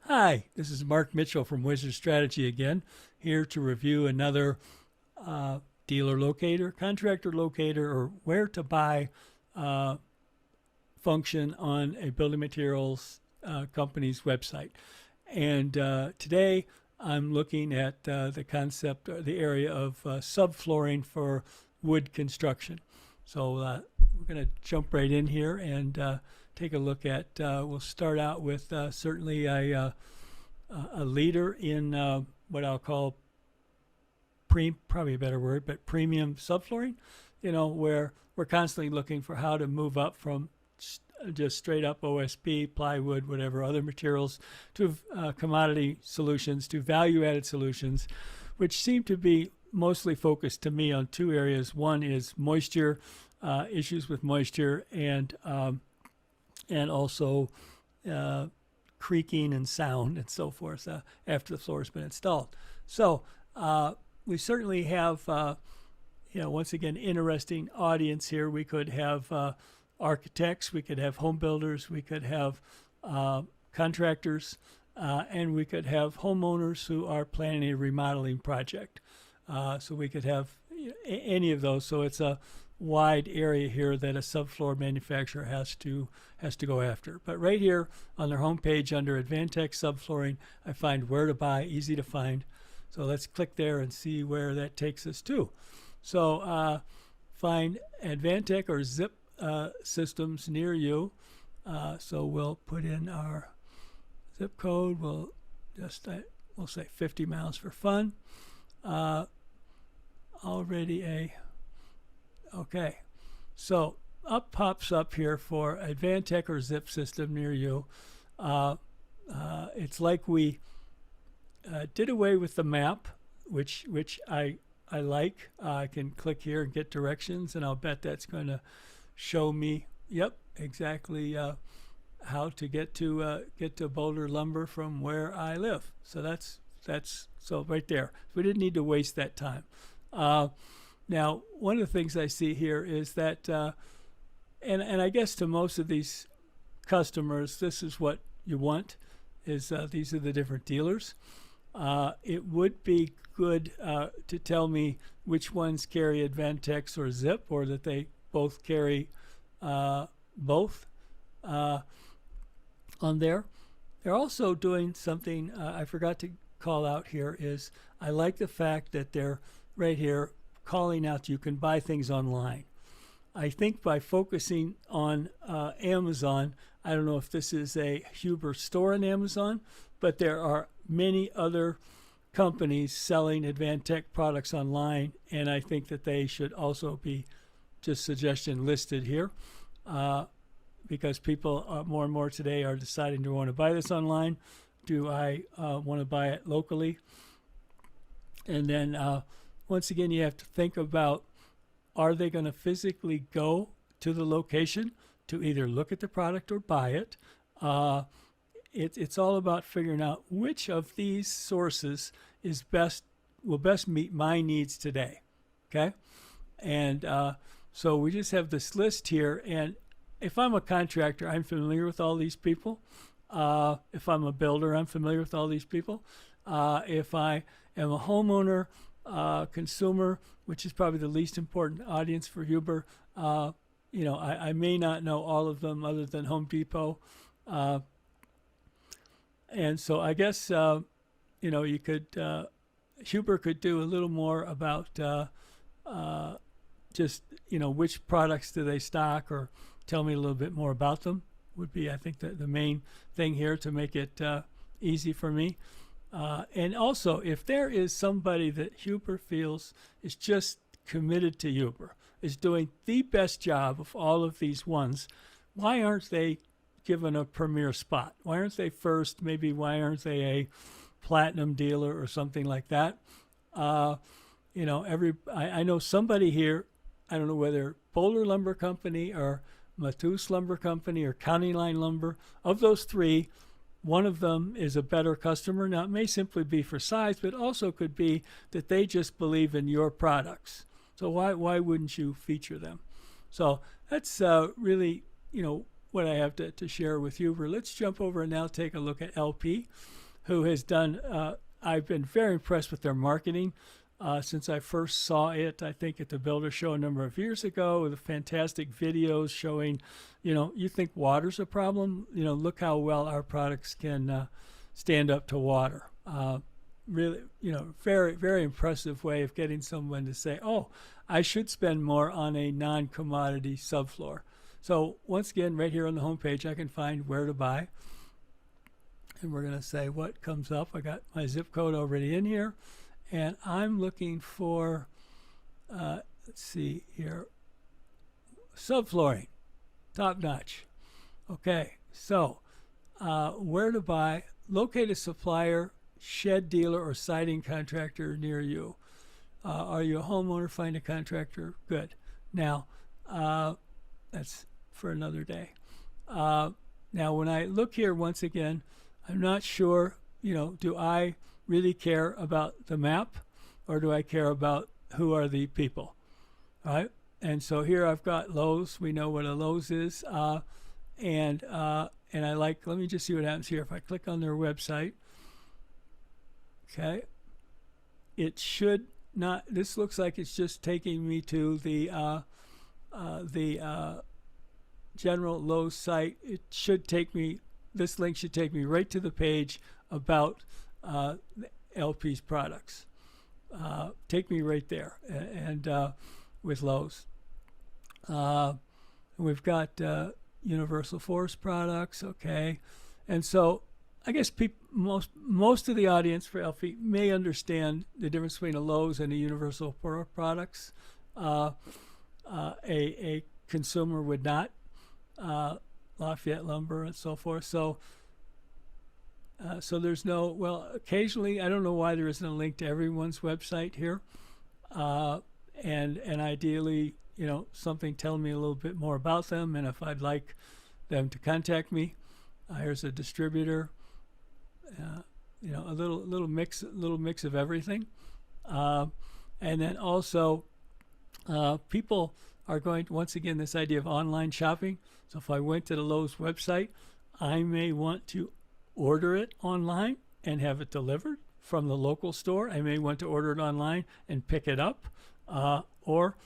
Hi, this is Mark Mitchell from Wizard Strategy again, here to review another dealer locator, contractor locator, or where to buy function on a building materials company's website. And today I'm looking at the concept, or the area of subflooring for wood construction. So we're going to jump right in here and take a look at, we'll start out with certainly a leader in what I'll call probably a better word, but premium subflooring, where we're constantly looking for how to move up from just straight up OSB, plywood, whatever other materials, to commodity solutions, to value added solutions, which seem to be mostly focused to me on two areas. One is moisture, issues with moisture, and also creaking and sound and so forth after the floor has been installed. So we certainly have, once again, interesting audience here. We could have architects, we could have home builders, we could have contractors, and we could have homeowners who are planning a remodeling project. So we could have any of those. So it's a wide area here that a subfloor manufacturer has to go after. But right here on their homepage under Advantech Subflooring, I find where to buy, easy to find. So let's click there and see where that takes us to. So find Advantech or Zip systems near you. So we'll put in our zip code. We'll just we'll say 50 miles for fun. Okay, so up pops up here for Advantech or Zip system near you. It's like we did away with the map, which I like. I can click here and get directions, and I'll bet that's going to show me, yep, exactly how to get to Boulder Lumber from where I live. So that's so right there. We didn't need to waste that time. Now, one of the things I see here is that, and I guess to most of these customers, this is what you want, is these are the different dealers. It would be good to tell me which ones carry Advantech or Zip, or that they both carry both on there. They're also doing something I forgot to call out here is I like the fact that they're right here calling out you can buy things online. I think by focusing on Amazon, I don't know if this is a Huber store on Amazon, but there are many other companies selling Advantech products online, and I think that they should also be, just suggestion, listed here, because people more and more today are deciding to want to buy this online. Do I want to buy it locally? And then once again, you have to think about, are they going to physically go to the location to either look at the product or buy it? It's all about figuring out which of these sources will best meet my needs today. Okay, and so we just have this list here, and if I'm a contractor, I'm familiar with all these people. If I'm a builder, I'm familiar with all these people. If I am a homeowner, consumer, which is probably the least important audience for Huber, I may not know all of them other than Home Depot. And so I guess, you could, Huber could do a little more about just, which products do they stock, or tell me a little bit more about them would be, I think, the main thing here to make it easy for me. And also, if there is somebody that Huber feels is just committed to Huber, is doing the best job of all of these ones, why aren't they given a premier spot? Why aren't they first? Maybe why aren't they a platinum dealer or something like that? I know somebody here, I don't know whether Boulder Lumber Company or Matus Lumber Company or County Line Lumber, of those three, one of them is a better customer. Now, it may simply be for size, but also could be that they just believe in your products. So why wouldn't you feature them? So that's really, what I have to share with you. But let's jump over and now take a look at LP, who has done. I've been very impressed with their marketing since I first saw it. I think at the Builder Show a number of years ago, with fantastic videos showing, you think water's a problem. Look how well our products can stand up to water. Really, very, very impressive way of getting someone to say, oh, I should spend more on a non-commodity subfloor. So once again, right here on the home page, I can find where to buy. And we're going to say what comes up. I got my zip code already in here. And I'm looking for, let's see here, subflooring, top notch. Okay, so where to buy, locate a supplier, shed dealer, or siding contractor near you. Are you a homeowner? Find a contractor. Good. Now, that's for another day. Now, when I look here once again, I'm not sure, do I really care about the map, or do I care about who are the people? All right. And so here I've got Lowe's. We know what a Lowe's is. And I like, let me just see what happens here. If I click on their website, okay, it should not, this looks like it's just taking me to the general Lowe's site. It should take me, this link should take me right to the page about LP's products. Take me right there, and with Lowe's. We've got Universal Force products, okay, and so I guess most of the audience for LP may understand the difference between a Lowe's and a Universal products. A consumer would not. Lafayette Lumber and so forth. So there's no, well, occasionally, I don't know why there isn't a link to everyone's website here. And ideally, something telling me a little bit more about them, and if I'd like them to contact me. Here's a distributor. A little mix of everything. And then also, people are going to, once again, this idea of online shopping. So if I went to the Lowe's website, I may want to order it online and have it delivered from the local store. I may want to order it online and pick it up. Or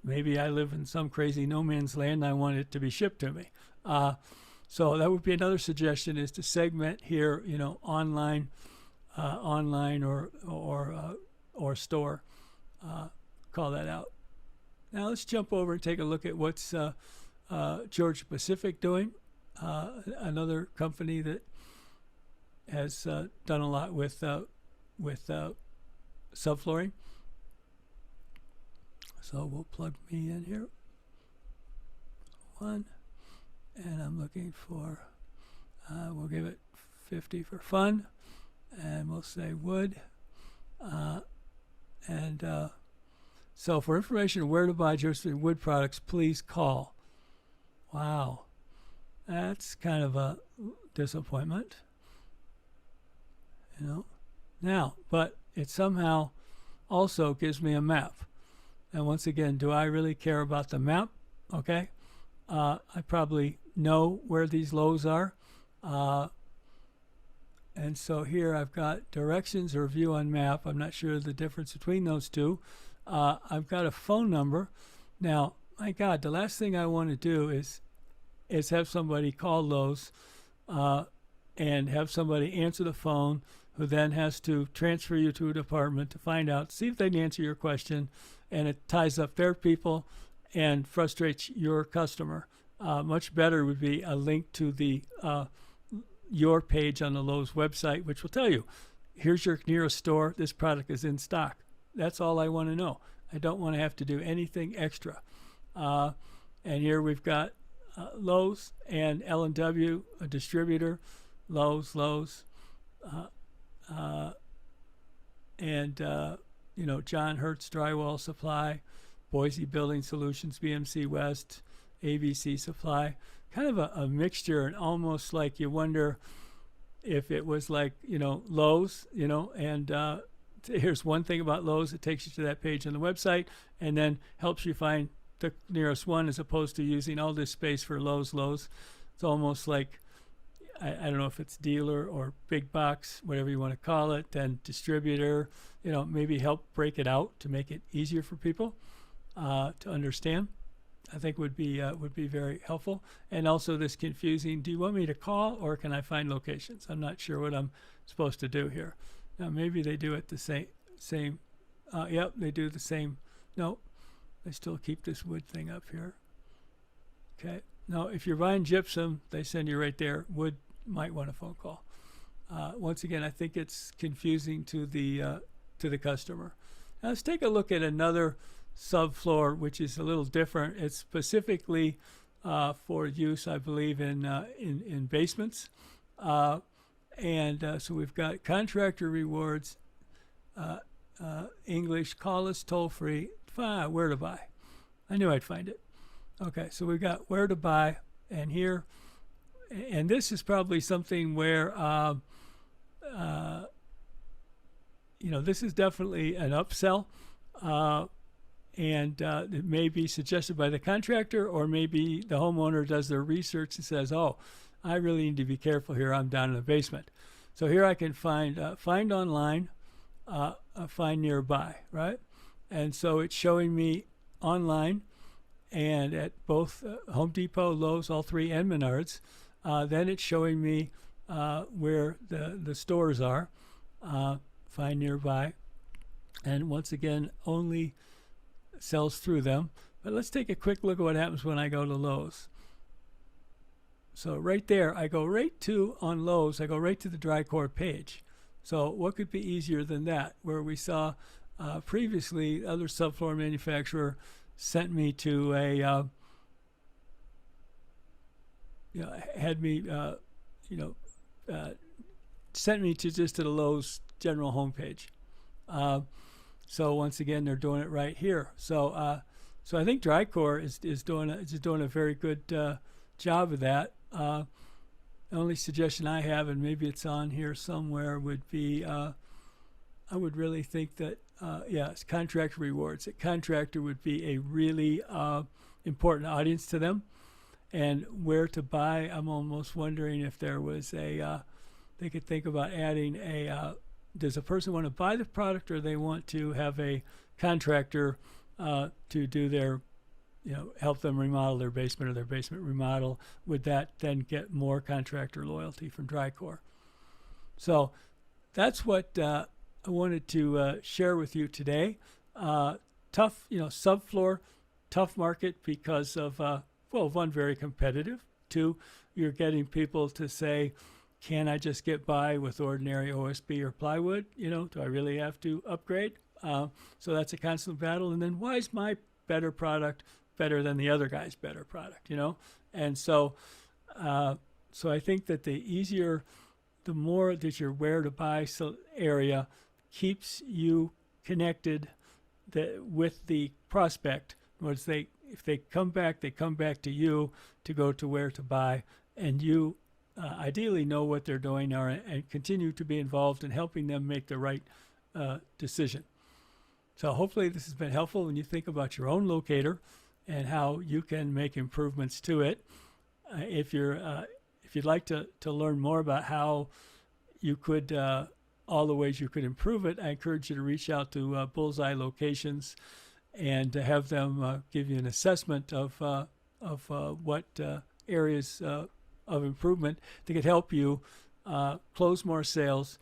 maybe I live in some crazy no man's land and I want it to be shipped to me. So that would be another suggestion, is to segment here, online or store. Call that out. Now let's jump over and take a look at what's Georgia Pacific doing. Another company that has done a lot with subflooring. So we'll plug me in here. One, and I'm looking for. We'll give it 50 for fun, and we'll say wood, So for information on where to buy Georgia wood products, please call. Wow, that's kind of a disappointment, Now, but it somehow also gives me a map. And once again, do I really care about the map? Okay, I probably know where these Lowe's are. And so here I've got directions or view on map. I'm not sure the difference between those two. I've got a phone number. Now, my God, the last thing I want to do is have somebody call Lowe's and have somebody answer the phone, who then has to transfer you to a department to find out, see if they can answer your question, and it ties up their people and frustrates your customer. Much better would be a link to the your page on the Lowe's website, which will tell you, here's your nearest store, this product is in stock. That's all I want to know. I don't want to have to do anything extra. And here we've got Lowe's and L&W, a distributor, Lowe's, John Hertz Drywall Supply, Boise Building Solutions, BMC West, ABC Supply. Kind of a mixture, and almost like you wonder if it was like, Lowe's, and here's one thing about Lowe's. It takes you to that page on the website and then helps you find the nearest one, as opposed to using all this space for Lowe's. It's almost like, I don't know if it's dealer or big box, whatever you want to call it, then distributor, maybe help break it out to make it easier for people to understand. I think would be very helpful. And also this confusing, do you want me to call or can I find locations? I'm not sure what I'm supposed to do here. Now maybe they do it the same. Yep, they do the same. No, they still keep this wood thing up here. Okay. Now, if you're buying gypsum, they send you right there. Wood might want a phone call. Once again, I think it's confusing to the customer. Now, let's take a look at another subfloor, which is a little different. It's specifically for use, I believe, in basements. So we've got contractor rewards, English, call us toll free, where to buy. I knew I'd find it. Okay, so we've got where to buy, and here, and this is probably something where, this is definitely an upsell, and it may be suggested by the contractor, or maybe the homeowner does their research and says, oh, I really need to be careful here, I'm down in the basement. So here I can find online, find nearby, right? And so it's showing me online, and at both Home Depot, Lowe's, all three, and Menards. Then it's showing me where the stores are, find nearby, and once again only sells through them. But let's take a quick look at what happens when I go to Lowe's. So right there, I go right to, on Lowe's, I go right to the Dricore page. So what could be easier than that, where we saw previously other subfloor manufacturer sent me to a sent me to just to the Lowe's general homepage. So once again, they're doing it right here. So I think Dricore is doing a very good job of that. The only suggestion I have, and maybe it's on here somewhere, would be I would really think that it's contractor rewards. A contractor would be a really important audience to them. And where to buy, I'm almost wondering if there was they could think about adding does a person want to buy the product, or they want to have a contractor to do their, help them remodel their basement, or their basement remodel? Would that then get more contractor loyalty from Dricore? So that's what I wanted to share with you today. Tough, subfloor, tough market because of, one, very competitive. Two, you're getting people to say, can I just get by with ordinary OSB or plywood? Do I really have to upgrade? So that's a constant battle. And then why is my better product better than the other guy's better product? And so I think that the more that your where to buy area keeps you connected with the prospect. If they come back, they come back to you to go to where to buy, and you ideally know what they're doing and continue to be involved in helping them make the right decision. So hopefully this has been helpful when you think about your own locator and how you can make improvements to it. If you'd like to learn more about how you could all the ways you could improve it, I encourage you to reach out to Bullseye Locations and to have them give you an assessment of what areas of improvement that could help you close more sales,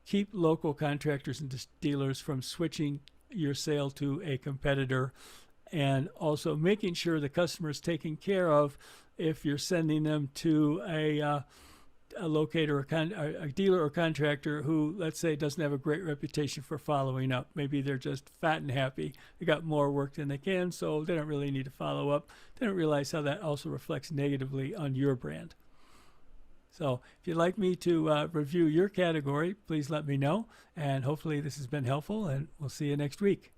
keep local contractors and dealers from switching your sale to a competitor, and also making sure the customer is taken care of if you're sending them to a locator, a dealer or contractor who, let's say, doesn't have a great reputation for following up. Maybe they're just fat and happy. They got more work than they can, so they don't really need to follow up. They don't realize how that also reflects negatively on your brand. So if you'd like me to review your category, please let me know. And hopefully this has been helpful, and we'll see you next week.